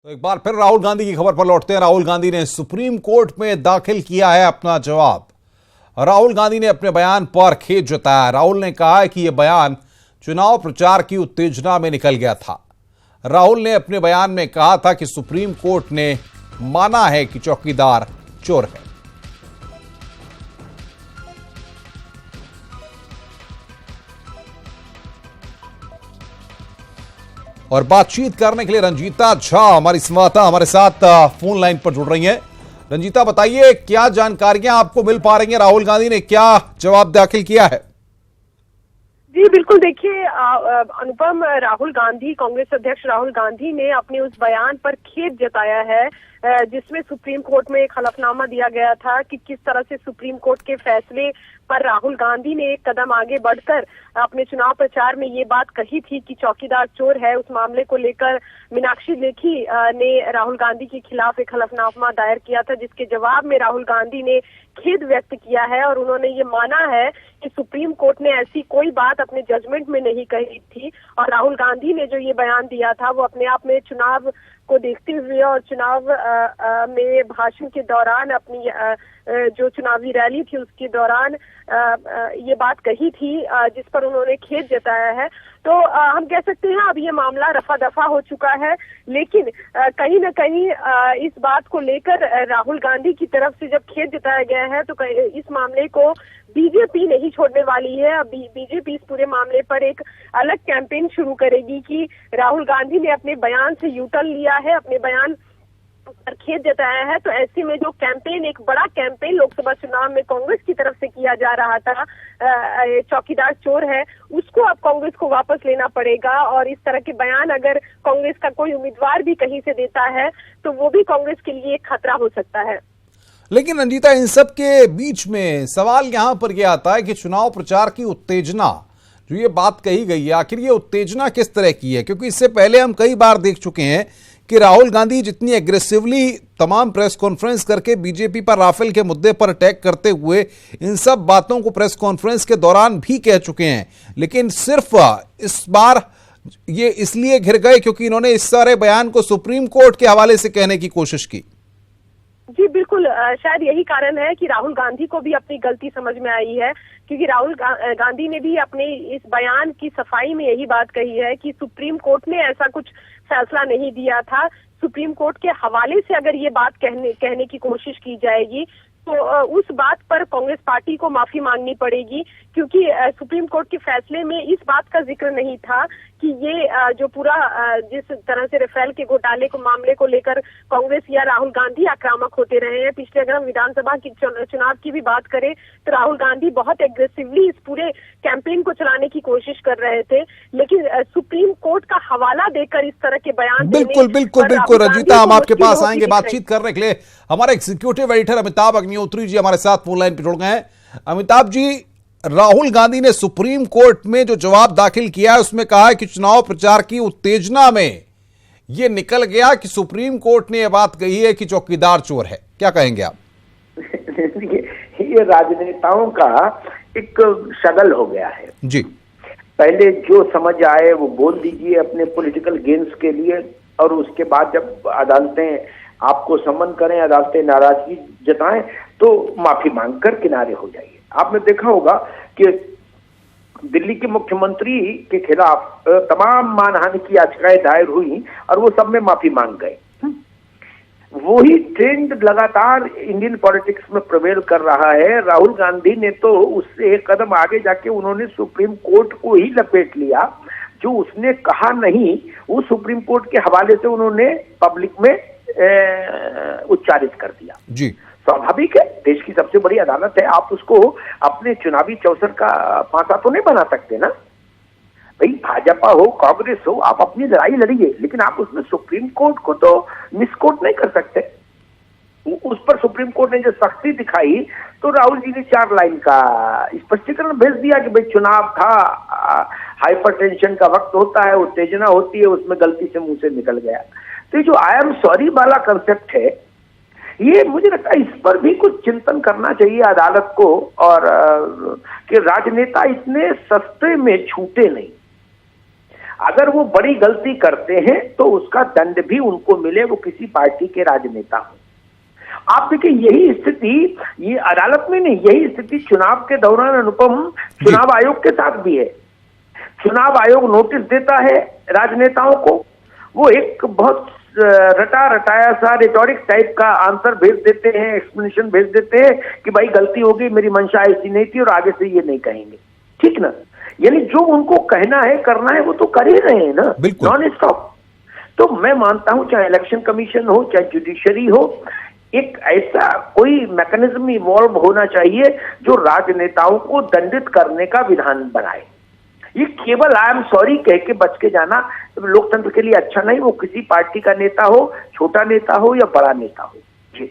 तो एक बार फिर राहुल गांधी की खबर पर लौटते हैं। राहुल गांधी ने सुप्रीम कोर्ट में दाखिल किया है अपना जवाब। राहुल गांधी ने अपने बयान पर खेद जताया। राहुल ने कहा है कि यह बयान चुनाव प्रचार की उत्तेजना में निकल गया था। राहुल ने अपने बयान में कहा था कि सुप्रीम कोर्ट ने माना है कि चौकीदार चोर है। और बातचीत करने के लिए रंजीता झा हमारी संवाददाता हमारे साथ फोन लाइन पर जुड़ रही हैं। रंजीता, बताइए क्या जानकारियां आपको मिल पा रही हैं? राहुल गांधी ने क्या जवाब दाखिल किया है? जी बिल्कुल, देखिए अनुपम, राहुल गांधी, कांग्रेस अध्यक्ष राहुल गांधी ने अपने उस बयान पर खेद जताया है जिसमें सुप्रीम कोर्ट में एक हलफनामा दिया गया था कि किस तरह से सुप्रीम कोर्ट के फैसले पर राहुल गांधी ने एक कदम आगे बढ़कर अपने चुनाव प्रचार में ये बात कही थी कि चौकीदार चोर है। उस मामले को लेकर मीनाक्षी लेखी ने राहुल गांधी के खिलाफ एक हलफनामा दायर किया था, जिसके जवाब में राहुल गांधी ने खेद व्यक्त किया है और उन्होंने ये माना है कि सुप्रीम कोर्ट ने ऐसी कोई बात अपने जजमेंट में नहीं कही थी। और राहुल गांधी ने जो ये बयान दिया था वो अपने आप में चुनाव को देखते हुए और चुनाव में भाषण के दौरान अपनी जो चुनावी रैली थी उसके दौरान ये बात कही थी, जिस पर उन्होंने खेद जताया है। तो हम कह सकते हैं अब ये मामला रफा दफा हो चुका है, लेकिन कहीं न कहीं इस बात को लेकर राहुल गांधी की तरफ से जब खेद जताया गया है तो इस मामले को बीजेपी नहीं छोड़ने वाली है। अब बीजेपी इस पूरे मामले पर एक अलग कैंपेन शुरू करेगी कि राहुल गांधी ने अपने बयान से यू टर्न लिया है, अपने बयान पर खेद जताया है। तो ऐसे में जो कैंपेन, एक बड़ा कैंपेन लोकसभा चुनाव में कांग्रेस की तरफ से किया जा रहा था, चौकीदार चोर है, उसको अब कांग्रेस को वापस लेना पड़ेगा। और इस तरह के बयान अगर कांग्रेस का कोई उम्मीदवार भी कहीं से देता है तो वो भी कांग्रेस के लिए एक खतरा हो सकता है। लेकिन रंजीता, इन सब के बीच में सवाल यहां पर यह आता है कि चुनाव प्रचार की उत्तेजना, जो ये बात कही गई है, आखिर ये उत्तेजना किस तरह की है? क्योंकि इससे पहले हम कई बार देख चुके हैं कि राहुल गांधी जितनी एग्रेसिवली तमाम प्रेस कॉन्फ्रेंस करके बीजेपी पर राफेल के मुद्दे पर अटैक करते हुए इन सब बातों को प्रेस कॉन्फ्रेंस के दौरान भी कह चुके हैं, लेकिन सिर्फ इस बार ये इसलिए घिर गए क्योंकि इन्होंने इस सारे बयान को सुप्रीम कोर्ट के हवाले से कहने की कोशिश की। जी बिल्कुल, शायद यही कारण है कि राहुल गांधी को भी अपनी गलती समझ में आई है, क्योंकि राहुल गांधी ने भी अपने इस बयान की सफाई में यही बात कही है कि सुप्रीम कोर्ट ने ऐसा कुछ फैसला नहीं दिया था। सुप्रीम कोर्ट के हवाले से अगर ये बात कहने की कोशिश की जाएगी तो उस बात पर कांग्रेस पार्टी को माफी मांगनी पड़ेगी, क्योंकि सुप्रीम कोर्ट के फैसले में इस बात का जिक्र नहीं था कि ये जो पूरा जिस तरह से राफेल के घोटाले को मामले को लेकर कांग्रेस या राहुल गांधी आक्रामक होते रहे हैं। पिछले अगर हम विधानसभा की चुनाव की भी बात करें तो राहुल गांधी बहुत एग्रेसिवली इस पूरे कैंपेन को चलाने की कोशिश कर रहे थे, लेकिन सुप्रीम कोर्ट का हवाला देकर इस तरह के बयान बिल्कुल रंजीता, हम आपके पास आएंगे बातचीत करने के लिए। हमारे एग्जीक्यूटिव एडिटर अमिताभ अग्निहोत्री जी हमारे साथ फोन लाइन पर जुड़ गए हैं। अमिताभ जी, राहुल गांधी ने सुप्रीम कोर्ट में जो जवाब दाखिल किया है उसमें कहा है कि चुनाव प्रचार की उत्तेजना में यह निकल गया कि सुप्रीम कोर्ट ने यह बात कही है कि चौकीदार चोर है। क्या कहेंगे आप? ये राजनेताओं का एक शगल हो गया है जी। पहले जो समझ आए वो बोल दीजिए अपने पॉलिटिकल गेन्स के लिए, और उसके बाद जब अदालतें आपको समन करें, अदालतें नाराजगी जताएं तो माफी मांगकर किनारे हो जाइए। आपने देखा होगा कि दिल्ली के मुख्यमंत्री के खिलाफ तमाम मानहानि की याचिकाएं दायर हुई और वो सब में माफी मांग गए। वही ट्रेंड लगातार इंडियन पॉलिटिक्स में प्रिवेल कर रहा है। राहुल गांधी ने तो उससे एक कदम आगे जाके उन्होंने सुप्रीम कोर्ट को ही लपेट लिया। जो उसने कहा नहीं वो सुप्रीम कोर्ट के हवाले से उन्होंने पब्लिक में उच्चारित कर दिया। जी, स्वाभाविक है, देश की सबसे बड़ी अदालत है, आप उसको अपने चुनावी चौसर का पासा तो नहीं बना सकते ना भाई। भाजपा हो, कांग्रेस हो, आप अपनी लड़ाई लड़िए, लेकिन आप उसमें सुप्रीम कोर्ट को तो मिसकोट नहीं कर सकते। उस पर सुप्रीम कोर्ट ने जो सख्ती दिखाई तो राहुल जी ने 4 लाइन का स्पष्टीकरण भेज दिया कि भाई चुनाव था, हाइपरटेंशन का वक्त होता है, उत्तेजना होती है, उसमें गलती से मुंह से निकल गया। तो ये जो आई एम सॉरी वाला कंसेप्ट है, ये मुझे लगता है इस पर भी कुछ चिंतन करना चाहिए अदालत को, और कि राजनेता इतने सस्ते में छूटे नहीं। अगर वो बड़ी गलती करते हैं तो उसका दंड भी उनको मिले, वो किसी पार्टी के राजनेता हो। आप देखिए यही स्थिति ये अदालत में नहीं, यही स्थिति चुनाव के दौरान अनुपम चुनाव आयोग के साथ भी है। चुनाव आयोग नोटिस देता है राजनेताओं को, वो एक बहुत रटा रटाया सा रिटोरिक टाइप का आंसर भेज देते हैं, एक्सप्लेनेशन भेज देते हैं कि भाई गलती हो गई, मेरी मंशा ऐसी नहीं थी और आगे से ये नहीं कहेंगे, ठीक ना। यानी जो उनको कहना है करना है वो तो कर ही रहे हैं ना, नॉन स्टॉप। तो मैं मानता हूं चाहे इलेक्शन कमीशन हो चाहे जुडिशरी हो, एक ऐसा कोई मैकेनिज्म इवॉल्व होना चाहिए जो राजनेताओं को दंडित करने का विधान बनाए। ये केवल आई एम सॉरी कह के बच के जाना लोकतंत्र के लिए अच्छा नहीं, वो किसी पार्टी का नेता हो, छोटा नेता हो या बड़ा नेता हो जी।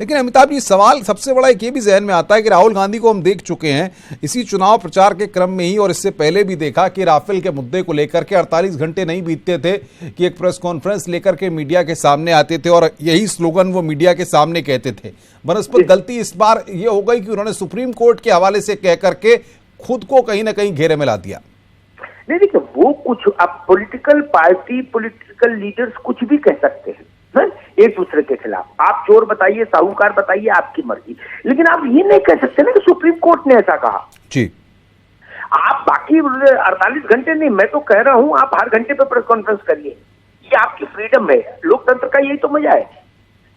लेकिन अमिताभ जी, सवाल सबसे बड़ा एक ये भी जहन में आता है कि राहुल गांधी को हम देख चुके हैं इसी चुनाव प्रचार के क्रम में ही, और इससे पहले भी देखा कि राफेल के मुद्दे को लेकर के 48 घंटे नहीं बीतते थे कि एक प्रेस कॉन्फ्रेंस लेकर के मीडिया के सामने आते थे और यही स्लोगन वो मीडिया के सामने कहते थे। बनस्पत गलती इस बार ये हो गई कि उन्होंने सुप्रीम कोर्ट के हवाले से कह करके खुद को कहीं ना कहीं घेरे में ला दिया। नहीं देखिए, वो कुछ अब पॉलिटिकल पार्टी पॉलिटिकल लीडर्स कुछ भी कह सकते हैं है? एक दूसरे के खिलाफ। आप चोर बताइए, साहूकार बताइए, आपकी मर्जी, लेकिन आप ये नहीं कह सकते ना कि सुप्रीम कोर्ट ने ऐसा कहा जी। आप बाकी 48 घंटे नहीं, मैं तो कह रहा हूं आप हर घंटे पे प्रेस कॉन्फ्रेंस करिए, ये आपकी फ्रीडम है। लोकतंत्र का यही तो मजा है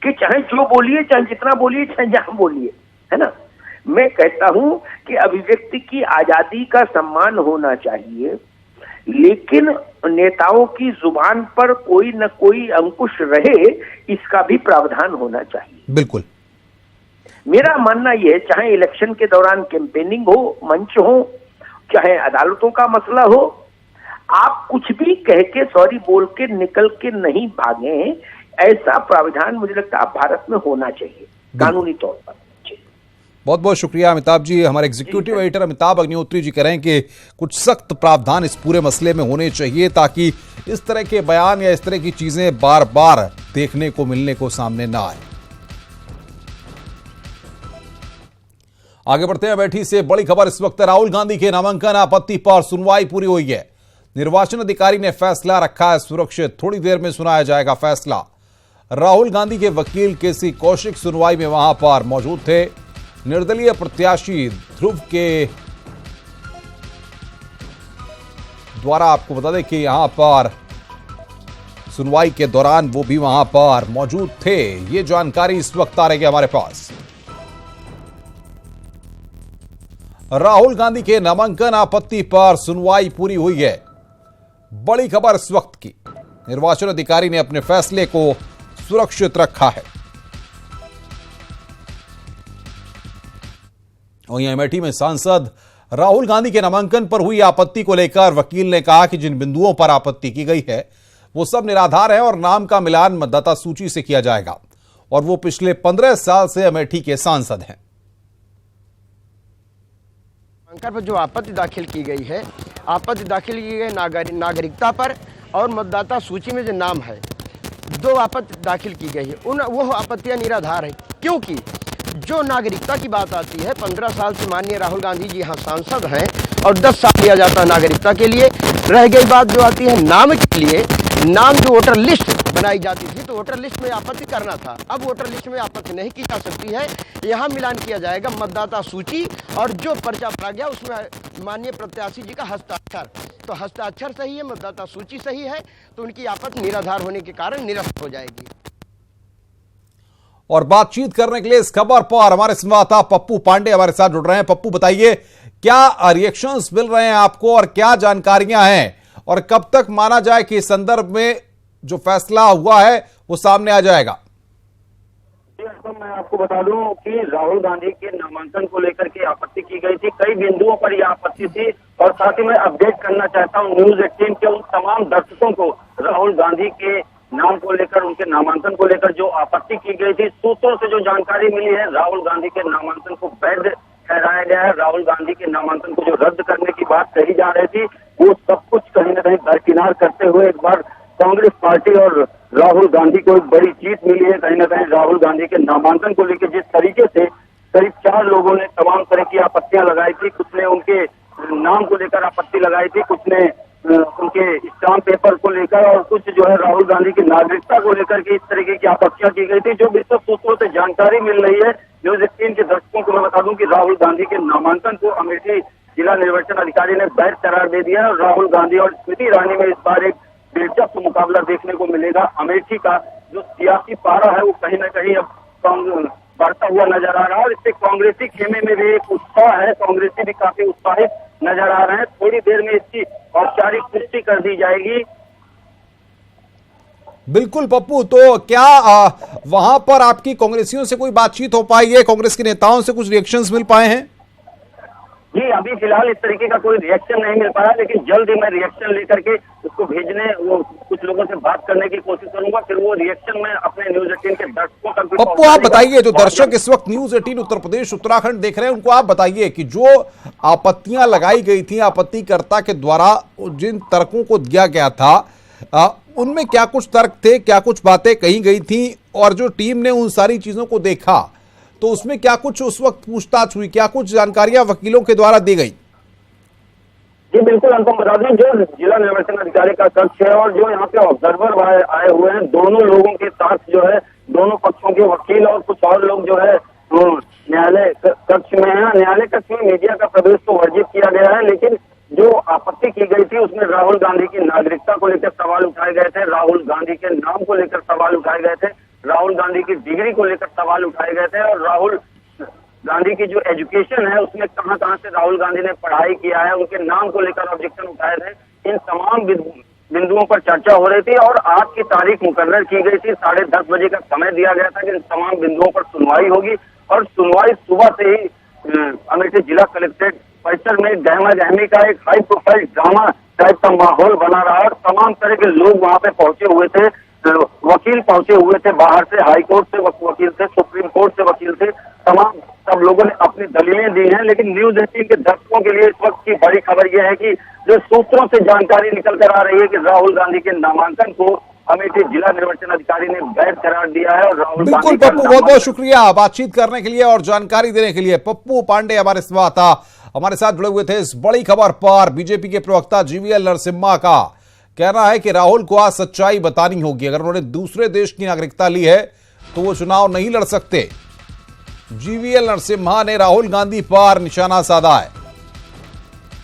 कि चाहे जो बोलिए, चाहे जितना बोलिए, चाहे जहां बोलिए, है ना। मैं कहता हूं कि अभिव्यक्ति की आजादी का सम्मान होना चाहिए, लेकिन नेताओं की जुबान पर कोई न कोई अंकुश रहे, इसका भी प्रावधान होना चाहिए। बिल्कुल, मेरा मानना यह है, चाहे इलेक्शन के दौरान कैंपेनिंग हो, मंच हो, चाहे अदालतों का मसला हो, आप कुछ भी कह के सॉरी बोल के निकल के नहीं भागे, ऐसा प्रावधान मुझे लगता है भारत में होना चाहिए कानूनी तौर पर। बहुत बहुत शुक्रिया अमिताभ जी। हमारे एग्जीक्यूटिव एडिटर अमिताभ अग्निहोत्री जी कह रहे हैं कि कुछ सख्त प्रावधान इस पूरे मसले में होने चाहिए ताकि इस तरह के बयान या इस तरह की चीजें बार बार देखने को मिलने को सामने ना आए। आगे बढ़ते हैं, बैठी से बड़ी खबर इस वक्त राहुल गांधी के नामांकन आपत्ति पर सुनवाई पूरी हुई है। निर्वाचन अधिकारी ने फैसला रखा है सुरक्षित, थोड़ी देर में सुनाया जाएगा फैसला। राहुल गांधी के वकील केसी कौशिक सुनवाई में वहां पर मौजूद थे। निर्दलीय प्रत्याशी ध्रुव के द्वारा आपको बता दें कि यहां पर सुनवाई के दौरान वो भी वहां पर मौजूद थे। ये जानकारी इस वक्त आ रही है हमारे पास। राहुल गांधी के नामांकन आपत्ति पर सुनवाई पूरी हुई है। बड़ी खबर इस वक्त की, निर्वाचन अधिकारी ने अपने फैसले को सुरक्षित रखा है। वहीं अमेठी में सांसद राहुल गांधी के नामांकन पर हुई आपत्ति को लेकर वकील ने कहा कि जिन बिंदुओं पर आपत्ति की गई है वो सब निराधार है और नाम का मिलान मतदाता सूची से किया जाएगा और वो पिछले 15 साल से अमेठी के सांसद हैं। नामांकन पर जो आपत्ति दाखिल की गई है, आपत्ति दाखिल की गई नागरिकता पर और मतदाता सूची में जो नाम है, 2 आपत्ति दाखिल की गई है। वो आपत्तियां निराधार है, क्योंकि जो नागरिकता की बात आती है, 15 साल से माननीय राहुल गांधी जी यहाँ सांसद हैं और 10 साल दिया जाता है नागरिकता के लिए। रह गई बात जो आती है नाम के लिए, नाम जो वोटर लिस्ट बनाई जाती थी तो वोटर लिस्ट में आपत्ति करना था, अब वोटर लिस्ट में आपत्ति नहीं की जा सकती है। यहाँ मिलान किया जाएगा मतदाता सूची और जो पर्चा भरा गया उसमें माननीय प्रत्याशी जी का हस्ताक्षर, तो हस्ताक्षर सही है, मतदाता सूची सही है, तो उनकी आपत्ति निराधार होने के कारण निरस्त हो जाएगी। और बातचीत करने के लिए इस खबर पर हमारे संवाददाता पप्पू पांडे हमारे साथ जुड़ रहे हैं। पप्पू, बताइए क्या रिएक्शंस मिल रहे हैं आपको और क्या जानकारियां हैं और कब तक माना जाए कि इस संदर्भ में जो फैसला हुआ है वो सामने आ जाएगा? मैं आपको बता दूं कि राहुल गांधी के नामांकन को लेकर के आपत्ति की गई थी, कई बिंदुओं पर यह आपत्ति थी और साथ ही मैं अपडेट करना चाहता हूं न्यूज़ 18 के उन तमाम दर्शकों को राहुल गांधी के नाम को लेकर, उनके नामांकन को लेकर जो आपत्ति की गई थी। सूत्रों से जो जानकारी मिली है, राहुल गांधी के नामांकन को वैध ठहराया गया है। राहुल गांधी के नामांकन को जो रद्द करने की बात कही जा रही थी, वो सब कुछ कहीं न कहीं दरकिनार करते हुए एक बार कांग्रेस पार्टी और राहुल गांधी को एक बड़ी जीत मिली है। कहीं न कहीं राहुल गांधी के नामांकन को लेकर जिस तरीके से करीब 4 लोगों ने तमाम तरह की आपत्तियां लगाई थी, कुछ ने उनके नाम को लेकर आपत्ति लगाई थी, कुछ ने उनके स्टाम्प पेपर को लेकर और कुछ जो है राहुल गांधी की नागरिकता को लेकर के इस तरीके की आपत्तियां की गई थी, जो विस्तृत सूत्रों से जानकारी मिल रही है। न्यूज 18 के दर्शकों को मैं बता दूं कि राहुल गांधी के नामांकन को अमेठी जिला निर्वाचन अधिकारी ने वैध करार दे दिया है और राहुल गांधी और स्मृति ईरानी में इस बार एक दिलचस्प मुकाबला देखने को मिलेगा। अमेठी का जो सियासी पारा है वो कहीं ना कहीं अब बढ़ता हुआ नजर आ रहा है और इससे कांग्रेसी खेमे में भी एक उत्साह है, कांग्रेसी भी काफी उत्साहित नजर आ रहे हैं। थोड़ी देर में इसकी औपचारिक पुष्टि कर दी जाएगी। बिल्कुल पप्पू, तो क्या वहां पर आपकी कांग्रेसियों से कोई बातचीत हो पाई है? कांग्रेस के नेताओं से कुछ रिएक्शंस मिल पाए हैं? जी, अभी फिलहाल इस तरीके का कोई रिएक्शन नहीं मिल पाया, लेकिन जल्द ही मैं रिएक्शन लेकर के उसको भेजने, वो कुछ लोगों से बात करने की कोशिश करूंगा, फिर वो रिएक्शन मैं अपने न्यूज 18 के दर्शकों तक भी पप्पू आप बताइए, जो दर्शक इस वक्त न्यूज 18 उत्तर प्रदेश उत्तराखंड देख रहे हैं, उनको आप बताइए कि जो आपत्तियां लगाई गई थी आपत्तिकर्ता के द्वारा, जिन तर्कों को दिया गया था, उनमें क्या कुछ तर्क थे, क्या कुछ बातें कही गई थी, और जो टीम ने उन सारी चीजों को देखा तो उसमें क्या कुछ उस वक्त पूछताछ हुई, क्या कुछ जानकारियां वकीलों के द्वारा दी गई? जी बिल्कुल, अनुपम बता दें, जो जिला निर्वाचन अधिकारी का कक्ष है और जो यहाँ पे ऑब्जर्वर आए हुए हैं, दोनों लोगों के साथ जो है दोनों पक्षों के वकील और कुछ और लोग जो है न्यायालय कक्ष में है। न्यायालय कक्ष में मीडिया का प्रवेश तो वर्जित किया गया है, लेकिन जो आपत्ति की गई थी उसमें राहुल गांधी की नागरिकता को लेकर सवाल उठाए गए थे, राहुल गांधी के नाम को लेकर सवाल उठाए गए थे, राहुल गांधी की डिग्री को लेकर सवाल उठाए गए थे और राहुल गांधी की जो एजुकेशन है उसमें कहां कहां से राहुल गांधी ने पढ़ाई किया है, उनके नाम को लेकर ऑब्जेक्शन उठाए थे। इन तमाम बिंदुओं पर चर्चा हो रही थी और आज की तारीख मुकर्रर की गई थी। 10:30 बजे का समय दिया गया था कि इन तमाम बिंदुओं पर सुनवाई होगी और सुनवाई सुबह से ही अमेठी जिला कलेक्ट्रेट परिसर में गहमा गहमी का एक हाई प्रोफाइल ड्रामा टाइप का माहौल बना रहा और तमाम तरह के लोग वहां पे पहुंचे हुए थे, वकील पहुंचे हुए थे, बाहर से हाई कोर्ट से वकील थे, सुप्रीम कोर्ट से वकील थे, तमाम सब लोगों ने अपनी दलीलें दी हैं। लेकिन न्यूज 18 के दर्शकों के लिए इस वक्त की बड़ी खबर यह है कि जो सूत्रों से जानकारी निकल कर आ रही है कि राहुल गांधी के नामांकन को अमेठी जिला निर्वाचन अधिकारी ने वैध करार दिया है और राहुल गांधी। बिल्कुल पप्पू, बहुत बहुत शुक्रिया बातचीत करने के लिए और जानकारी देने के लिए। पप्पू पांडे हमारे साथ जुड़े हुए थे इस बड़ी खबर पर। बीजेपी के प्रवक्ता जीवीएल नरसिम्हा का कहना है कि राहुल को आज सच्चाई बतानी होगी, अगर उन्होंने दूसरे देश की नागरिकता ली है तो वो चुनाव नहीं लड़ सकते। जीवीएल नरसिम्हा ने राहुल गांधी पर निशाना साधा है,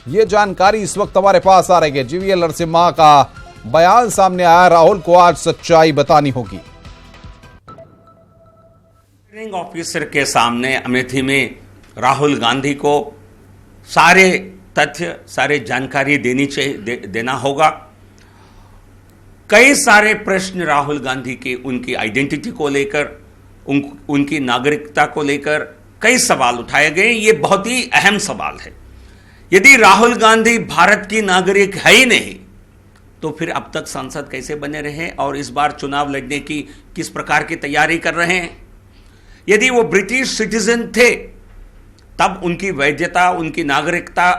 ये जानकारी इस वक्त हमारे पास आ रही है। जीवीएल नरसिम्हा का बयान सामने आया, राहुल को आज सच्चाई बतानी होगी। रिटर्निंग ऑफिसर के सामने अमेठी में राहुल गांधी को सारे तथ्य, सारे जानकारी देना होगा। कई सारे प्रश्न राहुल गांधी के, उनकी आइडेंटिटी को लेकर, उनकी नागरिकता को लेकर कई सवाल उठाए गए। ये बहुत ही अहम सवाल है। यदि राहुल गांधी भारत की नागरिक है ही नहीं तो फिर अब तक सांसद कैसे बने रहे और इस बार चुनाव लड़ने की किस प्रकार की तैयारी कर रहे हैं? यदि वो ब्रिटिश सिटीजन थे तब उनकी वैधता, उनकी नागरिकता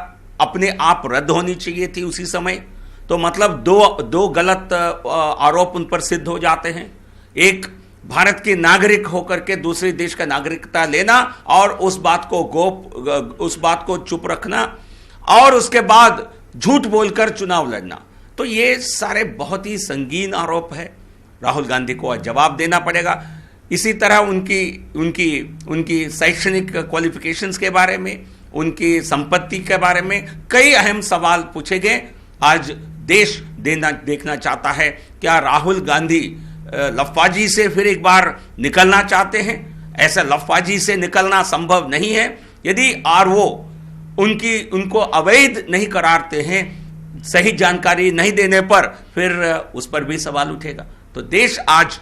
अपने आप रद्द होनी चाहिए थी उसी समय। तो मतलब दो गलत आरोप उन पर सिद्ध हो जाते हैं। एक, भारत के नागरिक होकर के दूसरे देश का नागरिकता लेना और उस बात को चुप रखना और उसके बाद झूठ बोलकर चुनाव लड़ना। तो ये सारे बहुत ही संगीन आरोप है, राहुल गांधी को जवाब देना पड़ेगा। इसी तरह उनकी शैक्षणिक क्वालिफिकेशंस के बारे में, उनकी संपत्ति के बारे में कई अहम सवाल पूछे गए। आज देश देखना चाहता है क्या राहुल गांधी लफाजी से फिर एक बार निकलना चाहते हैं? ऐसा लफाजी से निकलना संभव नहीं है। यदि आरओ उनको अवैध नहीं करारते हैं, सही जानकारी नहीं देने पर, फिर उस पर भी सवाल उठेगा। तो देश आज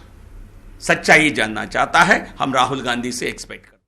सच्चाई जानना चाहता है, हम राहुल गांधी से एक्सपेक्ट करते हैं।